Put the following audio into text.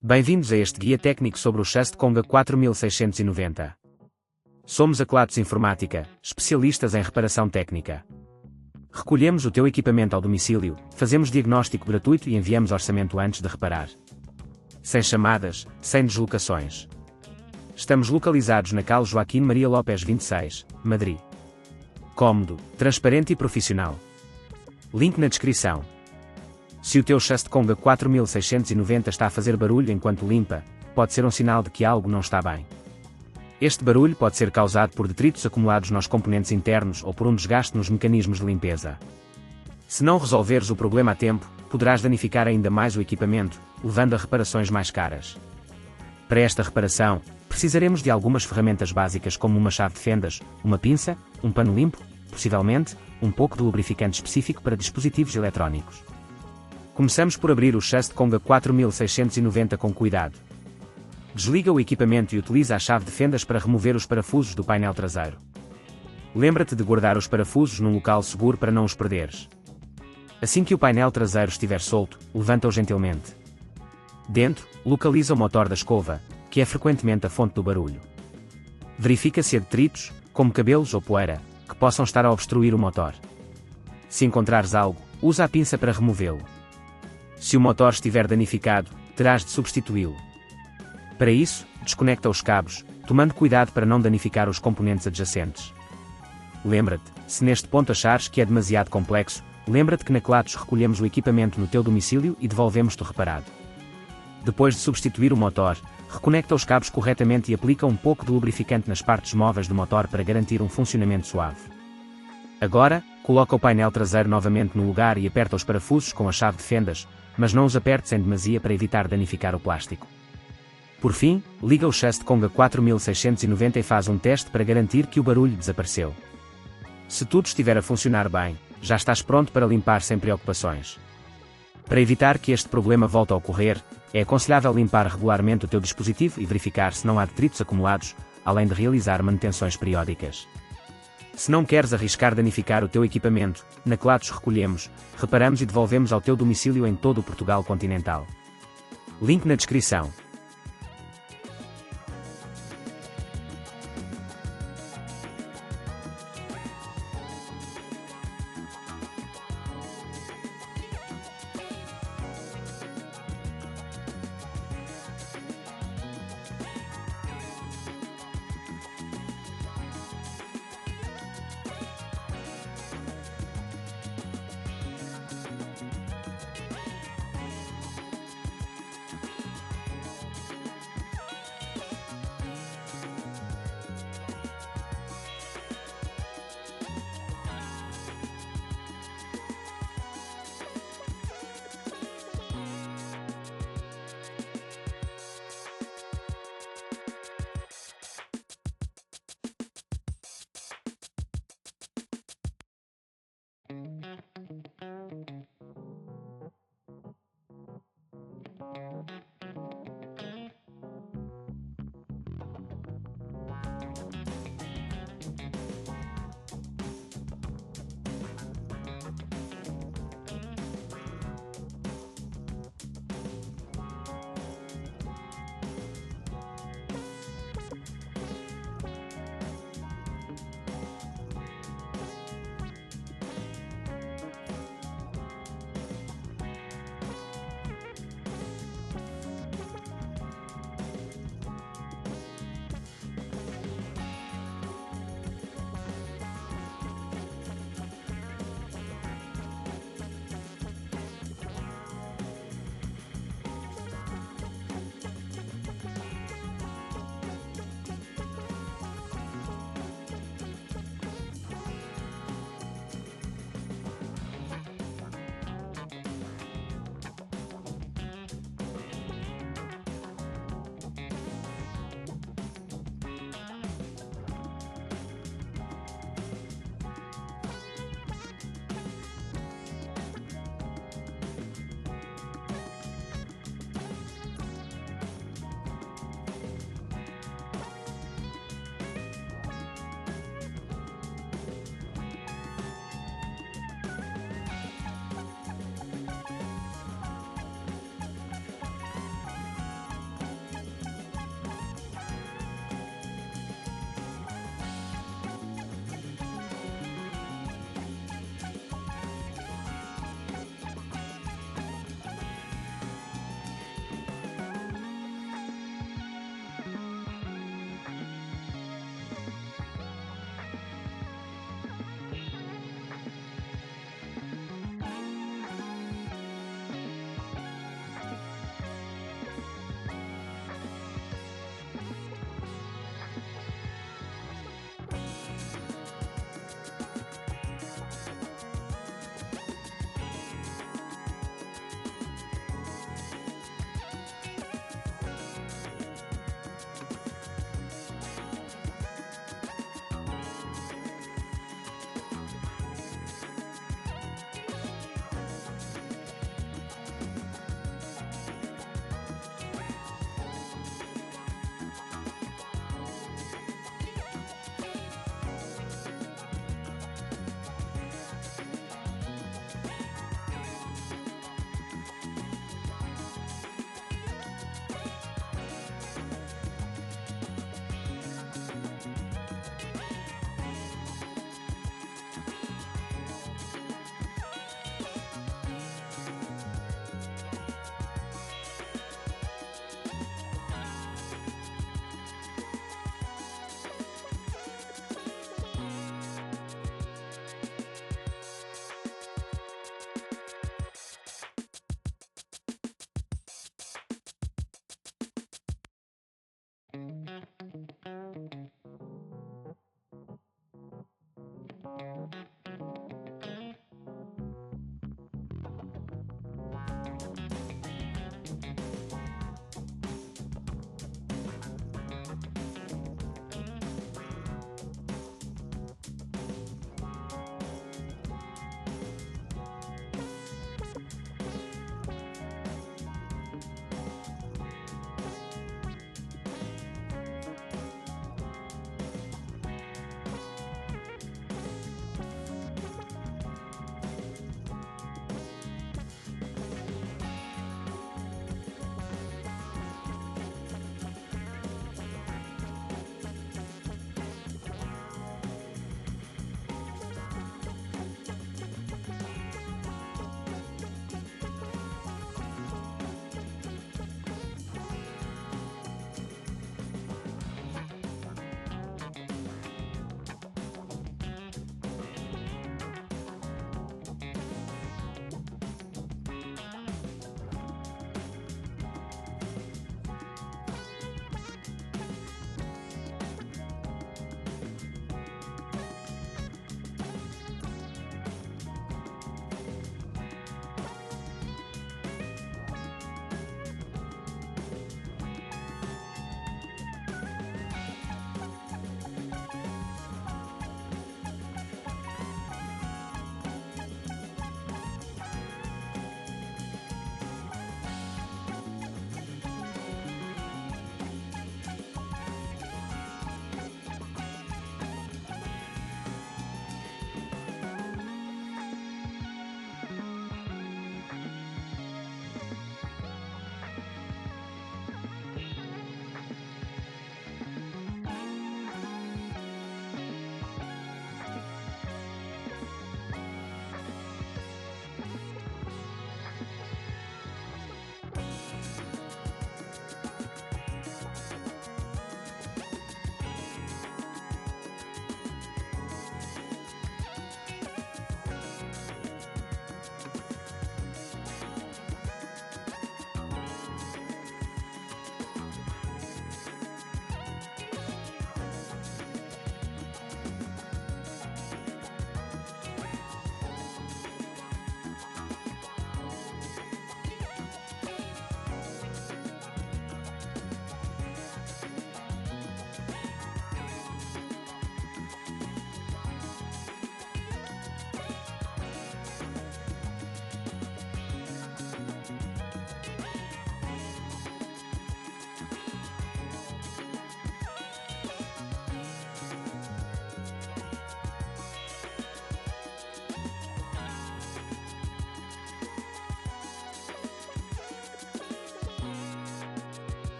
Bem-vindos a este guia técnico sobre o Chust Conga 4690. Somos a Kelatos Informática, especialistas em reparação técnica. Recolhemos o teu equipamento ao domicílio, fazemos diagnóstico gratuito e enviamos orçamento antes de reparar. Sem chamadas, sem deslocações. Estamos localizados na Cal Joaquim Maria Lopes 26, Madrid. Cómodo, transparente e profissional. Link na descrição. Se o teu Chust Conga 4690 está a fazer barulho enquanto limpa, pode ser um sinal de que algo não está bem. Este barulho pode ser causado por detritos acumulados nos componentes internos ou por um desgaste nos mecanismos de limpeza. Se não resolveres o problema a tempo, poderás danificar ainda mais o equipamento, levando a reparações mais caras. Para esta reparação, precisaremos de algumas ferramentas básicas como uma chave de fendas, uma pinça, um pano limpo, possivelmente, um pouco de lubrificante específico para dispositivos eletrónicos. Começamos por abrir o Chust Conga 4690 com cuidado. Desliga o equipamento e utiliza a chave de fendas para remover os parafusos do painel traseiro. Lembra-te de guardar os parafusos num local seguro para não os perderes. Assim que o painel traseiro estiver solto, levanta-o gentilmente. Dentro, localiza o motor da escova, que é frequentemente a fonte do barulho. Verifica se há detritos, como cabelos ou poeira, que possam estar a obstruir o motor. Se encontrares algo, usa a pinça para removê-lo. Se o motor estiver danificado, terás de substituí-lo. Para isso, desconecta os cabos, tomando cuidado para não danificar os componentes adjacentes. Lembra-te, se neste ponto achares que é demasiado complexo, lembra-te que na Kelatos recolhemos o equipamento no teu domicílio e devolvemos-te reparado. Depois de substituir o motor, reconecta os cabos corretamente e aplica um pouco de lubrificante nas partes móveis do motor para garantir um funcionamento suave. Agora, coloca o painel traseiro novamente no lugar e aperta os parafusos com a chave de fendas, mas não os apertes em demasia para evitar danificar o plástico. Por fim, liga o Chust Conga 4690 e faz um teste para garantir que o barulho desapareceu. Se tudo estiver a funcionar bem, já estás pronto para limpar sem preocupações. Para evitar que este problema volte a ocorrer, é aconselhável limpar regularmente o teu dispositivo e verificar se não há detritos acumulados, além de realizar manutenções periódicas. Se não queres arriscar danificar o teu equipamento, na Kelatos recolhemos, reparamos e devolvemos ao teu domicílio em todo o Portugal continental. Link na descrição.